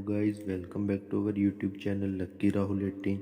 Hello guys, welcome back to our YouTube channel Lucky Rahul 18।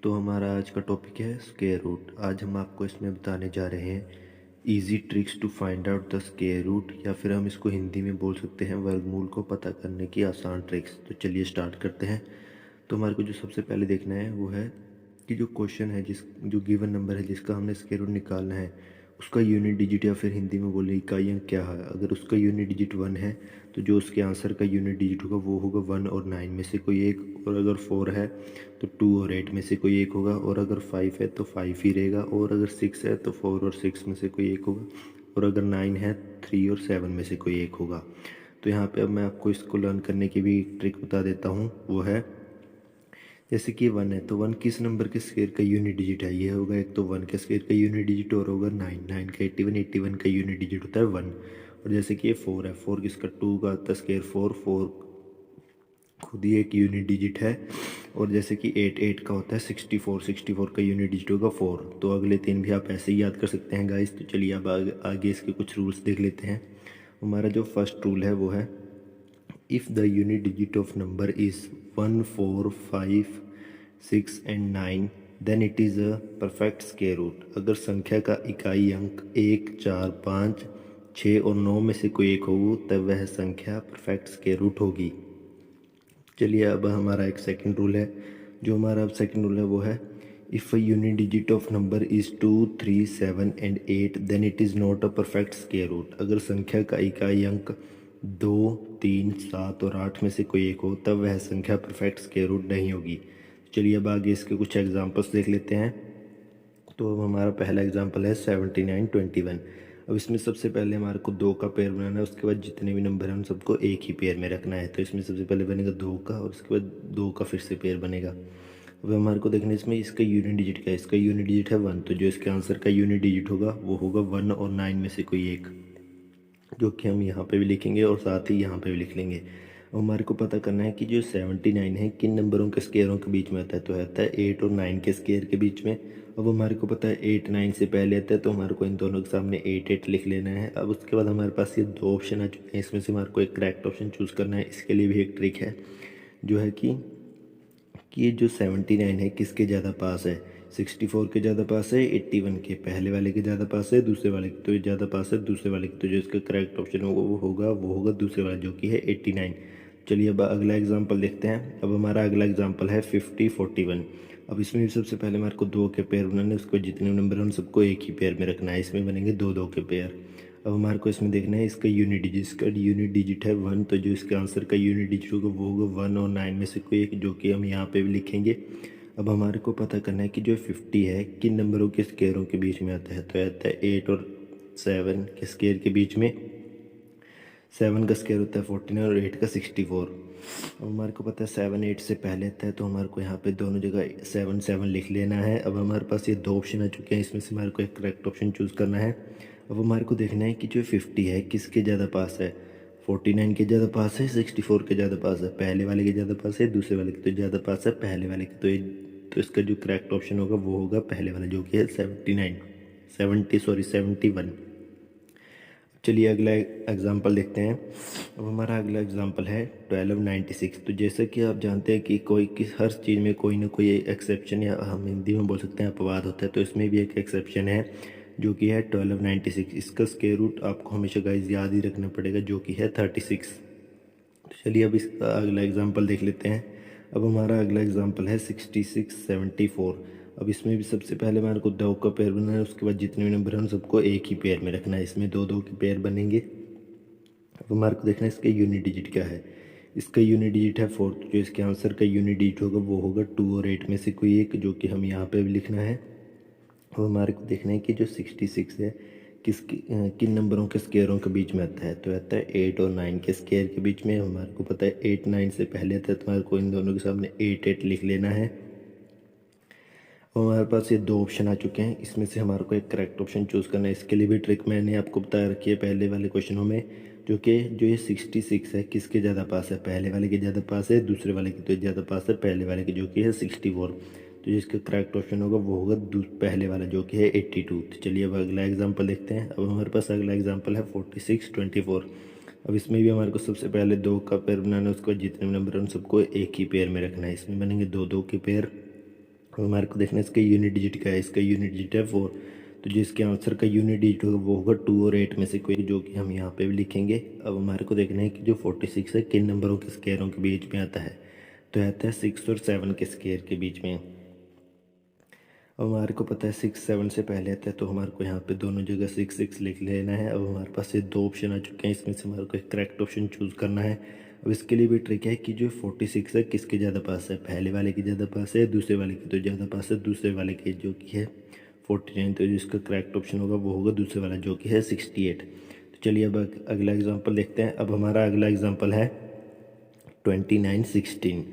तो हमारा आज का टॉपिक है स्क्वायर रूट। आज हम आपको इसमें बताने जा रहे हैं easy tricks to find out the square root, या फिर हम इसको हिंदी में बोल सकते हैं वर्गमूल को पता करने की आसान ट्रिक्स। तो चलिए स्टार्ट करते हैं। तो हमारे को जो सबसे पहले देखना है वो है कि जो क्वेश्चन है, जो गिवन नंबर है जिसका हमने स्क्वायर रूट निकालना है, उसका यूनिट डिजिट या फिर हिंदी में बोले इकाई अंक क्या है। अगर उसका यूनिट डिजिट 1 है तो जो उसके आंसर का यूनिट डिजिट होगा वो होगा 1 और 9 में से कोई एक, और अगर 4 है तो 2 और 8 में से कोई एक होगा, और अगर 5 है तो 5 ही रहेगा, और अगर 6 है तो 4 और 6 में से कोई एक होगा, और अगर 9 है 3 और 7 में से कोई एक होगा। तो यहाँ पे अब मैं आपको इसको लर्न करने की भी ट्रिक बता देता हूँ। वो है जैसे कि 1 है तो 1 किस नंबर के स्क्वायर का यूनिट डिजिट है, ये होगा एक तो 1 के स्क्वायर का यूनिट डिजिट, और होगा 9, 9 का 81, 81 का यूनिट डिजिट होता है 1। और जैसे कि ये 4 है, 4 किसका 2 का होता है स्क्वायर 4, 4 खुद ही एक यूनिट डिजिट है। और जैसे कि 8, 8 का होता है 64, 64 का यूनिट डिजिट होगा 4। तो अगले तीन भी आप ऐसे ही याद कर सकते हैं गाइस। तो चलिए अब आगे इसके कुछ रूल्स देख लेते हैं। हमारा जो फर्स्ट रूल है वो है if the unit digit of number is 1, 4, 5, 6 and 9 then it is a perfect square root। अगर संख्या का इकाई अंक 1, 4, 5, 6 और 9 में से कोई एक हो तब वह संख्या परफेक्ट स्क्वायर रूट होगी। चलिए अब हमारा एक सेकंड रूल है। जो हमारा अब सेकंड रूल है वो है if a unit digit of number is 2, 3, 7 and 8 then it is not a perfect square root. अगर संख्या का इकाई अंक 2, 3, 7 और 8 में से कोई एक हो तब वह संख्या परफेक्ट स्क्वायर रूट नहीं होगी। चलिए अब आगे इसके कुछ एग्जांपल्स देख लेते हैं। तो अब हमारा पहला एग्जांपल है 79, 21। अब इसमें सबसे पहले हमारे को 2 का पेयर बनाना है, उसके बाद जितने भी नंबर हैं उन सबको एक ही पेयर में रखना है। तो इसमें सबसे पहले बनेगा 2 का, और उसके बाद 2 का फिर से पेयर बनेगा। अब हमारे को देखना है इसमें इसका यूनिट डिजिट क्या है। इसका यूनिट डिजिट है 1, तो जो इसके आंसर का यूनिट डिजिट होगा वो होगा 1 और 9 में से कोई एक, जो कि हम यहाँ पे भी लिखेंगे और साथ ही यहाँ पे भी लिख लेंगे। अब हमारे को पता करना है कि जो 79 है किन नंबरों के स्क्वायरों के बीच में आता है। तो आता है 8 और 9 के स्क्वायर के बीच में। अब हमारे को पता है 8, 9 से पहले आता है, तो हमारे को इन दोनों के सामने 8, 8 लिख लेना है। अब उसके बाद हमारे पास ये दो ऑप्शन आ चुके हैं, इसमें से हमारे को एक करेक्ट ऑप्शन चूज़ करना है। इसके लिए भी एक ट्रिक है, जो है कि ये जो 79 है किसके ज़्यादा पास है। 64 के ज़्यादा पास है, 81 के पहले वाले के ज़्यादा पास है, दूसरे वाले के तो ज़्यादा पास है दूसरे वाले के। तो जो इसका करेक्ट ऑप्शन होगा वो होगा दूसरे वाला, जो कि है 89। चलिए अब अगला एग्जांपल देखते हैं। अब हमारा अगला एग्जांपल है 50, 41। अब इसमें भी सबसे पहले हमारे को 2 के पेयर बनाने, उसको जितने नंबर हैं उन सबको एक ही पेयर में रखना है। इसमें बनेंगे 2, 2 के पेयर। अब हमारे को इसमें देखना है इसका यूनिट डिजिट। इसका यूनिट डिजिट है 1, तो जो इसके आंसर का यूनिट डिजिट होगा वो होगा 1 और 9 में से कोई एक, जो कि हम यहाँ पे भी लिखेंगे। अब हमारे को पता करना है कि जो 50 है किन नंबरों के स्क्वायरों के बीच में आता है। तो आता है 8 और 7 के स्क्वायर के बीच में। 7 का स्क्वायर होता है 49 और 8 का 64। अब हमारे को पता है 7, 8 से पहले आता है, तो हमारे को यहाँ पे दोनों जगह 7, 7 लिख लेना है। अब हमारे पास ये दो ऑप्शन आ चुके हैं, इसमें से हमारे को एक करेक्ट ऑप्शन चूज़ करना है। अब हमारे को देखना है कि जो 50 है किसके ज़्यादा पास है। 49 के ज़्यादा पास है, 64 के ज़्यादा पास है, पहले वाले के ज़्यादा पास है, दूसरे वाले के तो ज़्यादा पास है पहले वाले के। तो इसका जो करेक्ट ऑप्शन होगा वो होगा पहले वाला, जो कि है 71। चलिए अगला एग्जांपल देखते हैं। अब हमारा अगला एग्जांपल है 1296। तो जैसे कि आप जानते हैं कि हर चीज़ में कोई ना कोई एक्सेप्शन, या हम हिंदी में बोल सकते हैं अपवाद होता है। तो इसमें भी एक एक्सेप्शन है, जो कि है 1296। इसका स्क्वायर रूट आपको हमेशा गाइस याद ही रखना पड़ेगा, जो कि है 36। तो चलिए अब इसका अगला एग्जांपल देख लेते हैं। अब हमारा अगला एग्जांपल है 66, 74। अब इसमें भी सबसे पहले हमारे को 2 का पेयर बनाना है, उसके बाद जितने भी नंबर हैं उन सबको एक ही पेयर में रखना है। इसमें 2, 2 के पेयर बनेंगे। अब हमारे को देखना है इसका यूनिट डिजिट क्या है। इसका यूनिट डिजिट है 4, जो इसके आंसर का यूनिट डिजिट होगा वो होगा 2 और 8 में से कोई एक, जो कि हम यहाँ पे भी लिखना है। अब हमारे को देखना है कि जो 66 है किन नंबरों के स्क्वायरों के बीच में आता है। तो आता है 8 और 9 के स्क्वायर के बीच में। हमारे को पता है 8, 9 से पहले आता है, तो हमारे को इन दोनों के सामने 8, 8 लिख लेना है। और हमारे पास ये दो ऑप्शन आ चुके हैं, इसमें से हमारे को एक करेक्ट ऑप्शन चूज़ करना है। इसके लिए भी ट्रिक मैंने आपको बता रखी है पहले वाले क्वेश्चनों में, जो ये 66 है किसके ज़्यादा पास है। पहले वाले के ज़्यादा पास है, दूसरे वाले के तो ज़्यादा पास है पहले वाले के, जो कि है 64। तो जिसका करेक्ट ऑप्शन होगा वो होगा पहले वाला, जो कि है 82। तो चलिए अब अगला एग्जाम्पल देखते हैं। अब हमारे पास अगला एग्जाम्पल है 46, 24। अब इसमें भी हमारे को सबसे पहले 2 का पेयर बनाना है, उसके बाद जितने नंबर हैं उन सबको एक ही पेयर में रखना है। इसमें बनेंगे 2 के पेयर। अब हमारे को देखना है इसका यूनिट डिजिट क्या है। इसका यूनिट डिजिट है 4, तो जो इसके आंसर का यूनिट डिजिट होगा वो होगा 2 और 8 में से कोई, जो कि हम यहाँ पे भी लिखेंगे। अब हमारे को देखना है कि जो 46 है किन नंबरों के स्क्वायरों के बीच में आता है, तो आता है 6 और 7 के स्क्वायर के बीच में। अब हमारे को पता है 6 7 से पहले आता है, तो हमारे को यहाँ पे दोनों जगह 6 6 लिख लेना है। अब हमारे पास ये 2 ऑप्शन आ चुके हैं, इसमें से हमारे को एक करेक्ट ऑप्शन चूज़ करना है। अब इसके लिए भी ट्रिक है कि जो 46 है किसके ज़्यादा पास है, पहले वाले के ज़्यादा पास है, दूसरे वाले के तो ज़्यादा पास है, दूसरे वाले के जो कि है 49, तो जिसका करेक्ट ऑप्शन होगा वो होगा दूसरे वाला जो कि है 68। तो चलिए अब अगला एग्जाम्पल देखते हैं। अब हमारा अगला एग्जाम्पल है 29 16।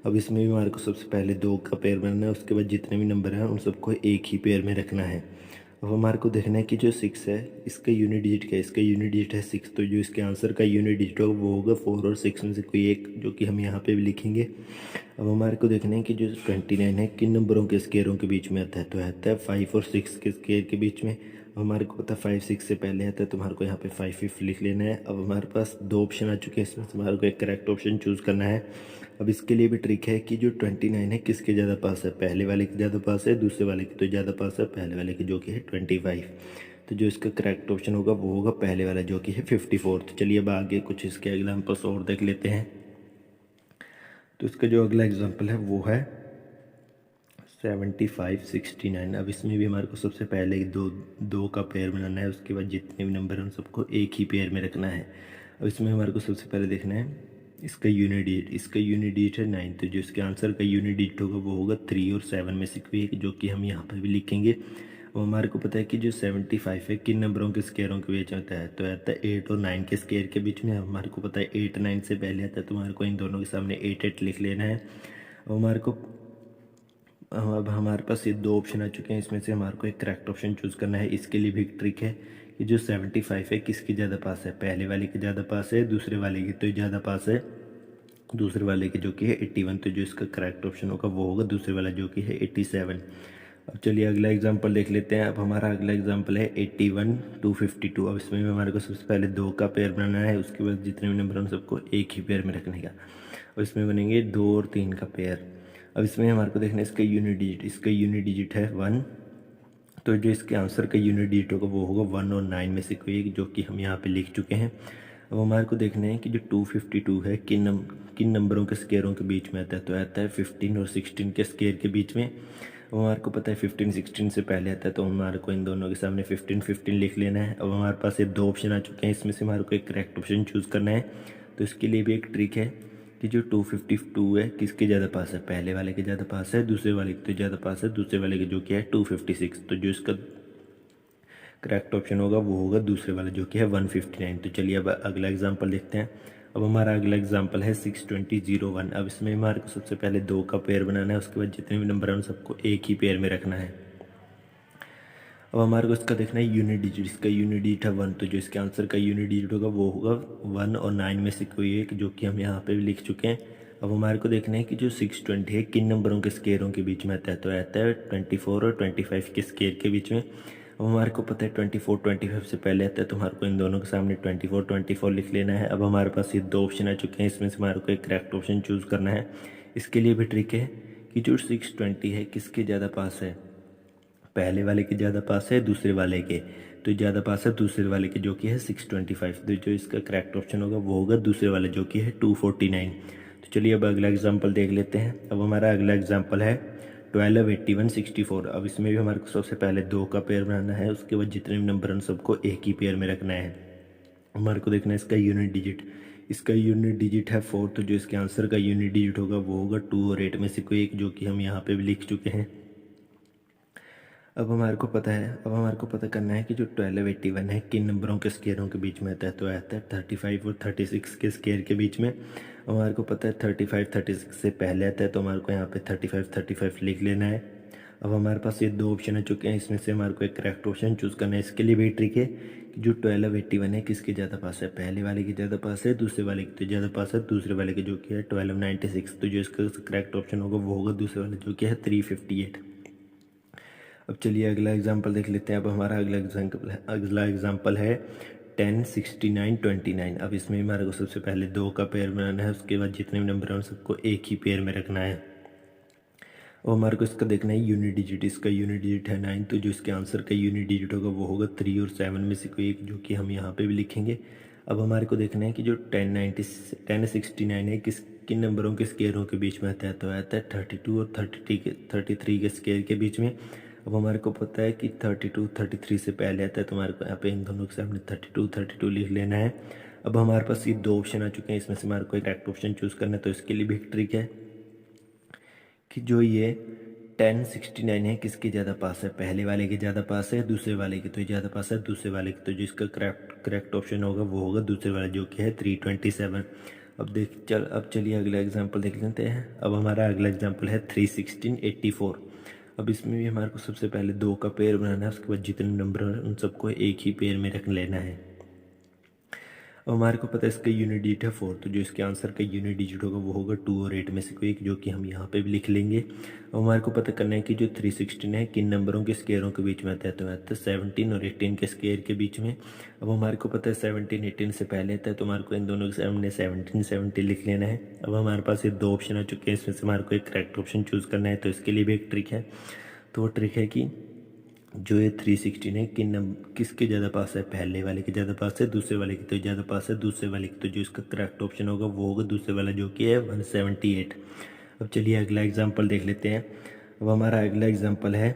अब इसमें भी हमारे को सबसे पहले 2 का पेयर बनाना है, उसके बाद जितने भी नंबर हैं उन सबको एक ही पेयर में रखना है। अब हमारे को देखना है कि जो 6 है इसका यूनिट डिजिट क्या है। इसका यूनिट डिजिट है 6, तो जो इसके आंसर का यूनिट डिजिट होगा वो होगा 4 और 6 में से कोई एक, जो कि हम यहाँ पे भी लिखेंगे। अब हमारे को देखना है कि जो 29 है किन नंबरों के स्क्वायरों के बीच में आता है, तो आता है 5 और 6 के स्क्वायर के बीच में। अब हमारे को पता है 5 6 से पहले आता है, तो हमारे को यहाँ पे 5 5 लिख लेना है। अब हमारे पास 2 ऑप्शन आ चुके हैं, इसमें से हमारे को एक करेक्ट ऑप्शन चूज़ करना है। अब इसके लिए भी ट्रिक है कि जो 29 है किसके ज़्यादा पास है, पहले वाले के ज़्यादा पास है, दूसरे वाले के तो ज़्यादा पास है, पहले वाले के जो कि है 25। तो जो इसका करेक्ट ऑप्शन होगा वो होगा पहले वाला जो कि है 54। तो चलिए अब आगे कुछ इसके एग्जाम्पल्स और देख लेते हैं। तो इसका जो अगला एग्जाम्पल है वो है 75 69। अब इसमें भी हमारे को सबसे पहले दो का पेयर बनाना है, उसके बाद जितने भी नंबर हैं उन सबको एक ही पेयर में रखना है। अब इसमें हमारे को सबसे पहले देखना है इसका यूनिट डिजिट। इसका यूनिट डिजिट है 9, तो जो इसके आंसर का यूनिट डिजिट होगा वो होगा 3 और 7 में से कोई एक, जो कि हम यहाँ पर भी लिखेंगे। अब हमारे को पता है कि जो 75 है किन नंबरों के स्क्वायरों के बीच आता है, तो आता है 8 और 9 के स्क्वायर के बीच में। हमारे को पता है 8 9 से पहले आता है, तो हमारे को इन दोनों के सामने 8 8 लिख लेना है। अब हमारे को अब हमारे पास ये 2 ऑप्शन आ चुके हैं, इसमें से हमारे को एक करेक्ट ऑप्शन चूज़ करना है। इसके लिए भी एक ट्रिक है कि जो 75 है किसके ज़्यादा पास है, पहले वाले के ज़्यादा पास है, दूसरे वाले के तो ज़्यादा पास है, दूसरे वाले के जो कि है 81। तो जो इसका करेक्ट ऑप्शन होगा वो होगा दूसरे वाला जो कि है 87। अब चलिए अगला एग्जांपल देख लेते हैं। अब हमारा अगला एग्जांपल है 81 252। अब इसमें भी हमारे को सबसे पहले 2 का पेयर बनाना है, उसके बाद जितने भी नंबर हैं सबको एक ही पेयर में रखने का। और इसमें बनेंगे 2 और 3 का पेयर। अब इसमें हमारे को देखना है इसका यूनिट डिजिट। इसका यूनिट डिजिट है 1, तो जो इसके आंसर का यूनिट डिजिट होगा वो होगा 1 और 9 में से कोई एक, जो कि हम यहाँ पे लिख चुके हैं। अब हमारे को देखना है कि जो 252 है किन नंबरों के स्क्वायरों के बीच में आता है, तो आता है 15 और 16 के स्क्वायर के बीच में। अब हमारे को पता है 15 16 से पहले आता है, तो हमारे को इन दोनों के सामने 15 15 लिख लेना है। अब हमारे पास ये 2 ऑप्शन आ चुके हैं, इसमें से हमारे को एक करेक्ट ऑप्शन चूज़ करना है। तो इसके लिए भी एक ट्रिक है कि जो 252 है किसके ज़्यादा पास है, पहले वाले के ज़्यादा पास है, दूसरे वाले के तो ज़्यादा पास है, दूसरे वाले के जो कि है 256। तो जो इसका करेक्ट ऑप्शन होगा वो होगा दूसरे वाला जो कि है 159। तो चलिए अब अगला एग्जांपल देखते हैं। अब हमारा अगला एग्जांपल है 620 01। अब इसमें हमारे को सबसे पहले 2 का पेयर बनाना है, उसके बाद जितने भी नंबर हैं उन सबको एक ही पेयर में रखना है। अब हमारे को इसका देखना है यूनिट डिजिट। इसका यूनिट डिजिट है 1, तो जो इसके आंसर का यूनिट डिजिट होगा वो होगा 1 और 9 में से कोई एक, जो कि हम यहाँ पे भी लिख चुके हैं। अब हमारे को देखना है कि जो 620 है किन नंबरों के स्क्वायरों के बीच में आता है, तो आता है 24 और 25 के स्क्वायर के बीच में। अब हमारे को पता है 24 25 से पहले आता है, तो हमारे को इन दोनों के सामने 24 24 लिख लेना है। अब हमारे पास ये 2 ऑप्शन आ चुके हैं, इसमें से हमारे को एक करेक्ट ऑप्शन चूज़ करना है। इसके लिए भी ट्रिक है कि जो 620 है किसके ज़्यादा पास है, पहले वाले के ज़्यादा पास है, दूसरे वाले के तो ज़्यादा पास है, दूसरे वाले के जो कि है 625। तो जो इसका करेक्ट ऑप्शन होगा वो होगा दूसरे वाले जो कि है 249। तो चलिए अब अगला एग्जांपल देख लेते हैं। अब हमारा अगला एग्जांपल है 12 81 64। अब इसमें भी हमारे को सबसे पहले 2 का पेयर बनाना है, उसके बाद जितने भी नंबर हैं सबको एक ही पेयर में रखना है। हमारे को देखना है इसका यूनिट डिजिट। इसका यूनिट डिजिट है 4, तो जो इसके आंसर का यूनिट डिजिट होगा वो होगा 2 और 8 में से कोई एक, जो कि हम यहाँ पे भी लिख चुके हैं। अब हमारे को पता करना है कि जो 12 81 है किन नंबरों के स्क्वायरों के बीच में आता है, तो आता है 35 और 36 के स्क्वायर के बीच में। हमारे को पता है 35 36 से पहले आता है, तो हमारे को यहाँ पे 35 35 लिख लेना है। अब हमारे पास ये 2 ऑप्शन आ चुके हैं, इसमें से हमारे को एक करेक्ट ऑप्शन चूज़ करना है। इसके लिए भी ट्रिक है कि जो 12 81 है किसके ज़्यादा पास है, पहले वाले के ज़्यादा पास है, दूसरे वाले के तो ज़्यादा पास है, दूसरे वाले के जो कि है 12 96। तो जो इसका करेक्ट ऑप्शन होगा वो होगा दूसरे वाले जो कि है 358। अब चलिए अगला एग्जांपल देख लेते हैं। अब हमारा अगला एग्जांपल है 10, 69, 29। अब इसमें हमारे को सबसे पहले 2 का पेयर बनाना है, उसके बाद जितने भी नंबर हैं उन सबको एक ही पेयर में रखना है। और हमारे को इसका देखना है यूनिट डिजिट। इसका यूनिट डिजिट है 9, तो जो इसके आंसर का यूनिट डिजिट होगा वो होगा 3 और 7 में से कोई एक, जो कि हम यहाँ पे भी लिखेंगे। अब हमारे को देखना है कि जो 1069 है किन नंबरों के स्केयरों के बीच में आता है, तो आता है 32 और 33 के स्केयर के बीच में। अब हमारे को पता है कि 32 33 से पहले आता है, तो हमारे को यहाँ पे इन दोनों के सामने 32 लिख लेना है। अब हमारे पास ये 2 ऑप्शन आ चुके हैं, इसमें से हमारे को एक करेक्ट ऑप्शन चूज़ करना है। तो इसके लिए भी एक ट्रिक है कि जो ये 1069 है किसके ज़्यादा पास है, पहले वाले के ज़्यादा पास है, दूसरे वाले के तो ज़्यादा पास है, दूसरे वाले के तो जो इसका करेक्ट ऑप्शन होगा वो होगा दूसरे वाला, जो कि है 327। अब चलिए अगला एग्जांपल देख लेते हैं। अब हमारा अगला एग्जांपल है 31684। अब इसमें भी हमारे को सबसे पहले 2 का पेयर बनाना है, उसके बाद जितने नंबर हैं उन सबको एक ही पेयर में रख लेना है। अब हमारे को पता है इसका यूनिट डिजिट है 4, तो जो इसके आंसर का यूनिट डिजिट होगा वो होगा 2 और 8 में से कोई एक, जो कि हम यहाँ पे भी लिख लेंगे। अब हमारे को पता करना है कि जो 316 है किन नंबरों के स्केयरों के बीच में आता है, तो आता है 17 और 18 के स्केयर के बीच में। अब हमारे को पता है 17 18 से पहले आता है, तो हमारे को इन दोनों के सामने 17 लिख लेना है। अब हमारे पास ये 2 ऑप्शन आ चुके हैं, इसमें से हमारे को एक करेक्ट ऑप्शन चूज़ करना है। तो इसके लिए भी एक ट्रिक है, तो वो ट्रिक है कि जो ये 316 है किसके ज़्यादा पास है, पहले वाले के ज़्यादा पास है, दूसरे वाले के तो ज़्यादा पास है, दूसरे वाले के तो जो इसका करेक्ट ऑप्शन होगा वो होगा दूसरे वाला, जो कि है 178। अब चलिए अगला एग्जांपल देख लेते हैं। अब हमारा अगला एग्जांपल है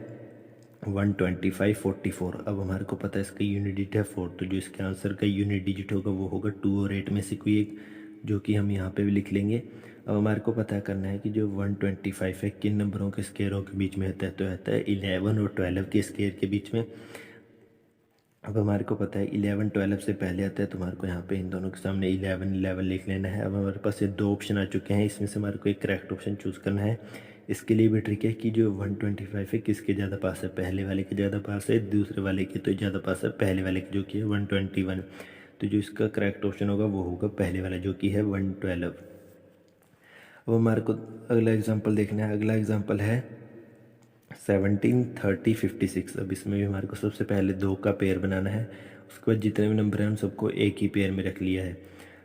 12544। अब हमारे को पता है इसका यूनिट डिजिट है 4, तो जो इसके आंसर का यूनिट डिजिट होगा वो होगा 2 और 8 में से कोई एक, जो कि हम यहाँ पे भी लिख लेंगे। अब हमारे को पता करना है कि जो 125 है किन नंबरों के स्केयरों के बीच में आता है, तो आता है 11 और 12 के स्केयर के बीच में। अब हमारे को पता है 11 12 से पहले आता है, तो हमारे को यहाँ पे इन दोनों के सामने 11 लिख लेना है। अब हमारे पास ये 2 ऑप्शन आ चुके हैं, इसमें से हमारे को एक करेक्ट ऑप्शन चूज़ करना है। इसके लिए भी ट्रिक है कि जो 125 है किसके ज़्यादा पास है, पहले वाले के ज़्यादा पास है, दूसरे वाले के तो ज़्यादा पास है, पहले वाले के जो कि है 121। तो जो इसका करेक्ट ऑप्शन होगा वो होगा पहले वाला, जो कि है 112। अब हमारे को अगला एग्जांपल देखना है। अगला एग्जांपल है 17 30 56। अब इसमें भी हमारे को सबसे पहले 2 का पेयर बनाना है, उसके बाद जितने भी नंबर हैं उन सबको एक ही पेयर में रख लिया है।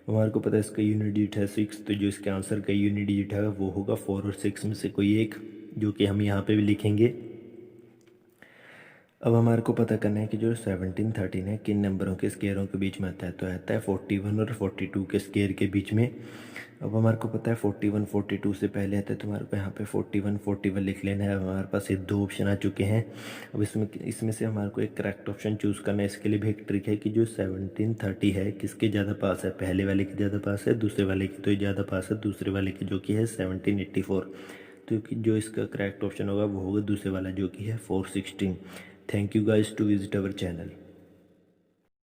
हमारे को पता है इसका यूनिट डिजिट है 6, तो जो इसके आंसर का यूनिट डिजिट है वो होगा 4 और 6 में से कोई एक, जो कि हम यहाँ पे भी लिखेंगे। अब हमारे को पता करना है कि जो 17 13 है किन नंबरों के स्केयरों के बीच में आता है, तो आता है 41 और 42 के स्केयर के बीच में। अब हमारे को पता है 41 42 से पहले आता है, तो हमारे को यहाँ पे 41 लिख लेना है। हमारे पास ये 2 ऑप्शन आ चुके हैं। अब इसमें से हमारे को एक करेक्ट ऑप्शन चूज़ करना है। इसके लिए भी एक ट्रिक है कि जो 17 30 है किसके ज़्यादा पास है, पहले वाले के ज़्यादा पास है, दूसरे वाले के तो ज़्यादा पास है, दूसरे वाले के जो कि है 1784। तो जो इसका करेक्ट ऑप्शन होगा वो होगा दूसरे वाला, जो कि है 416। Thank you guys to visit our channel.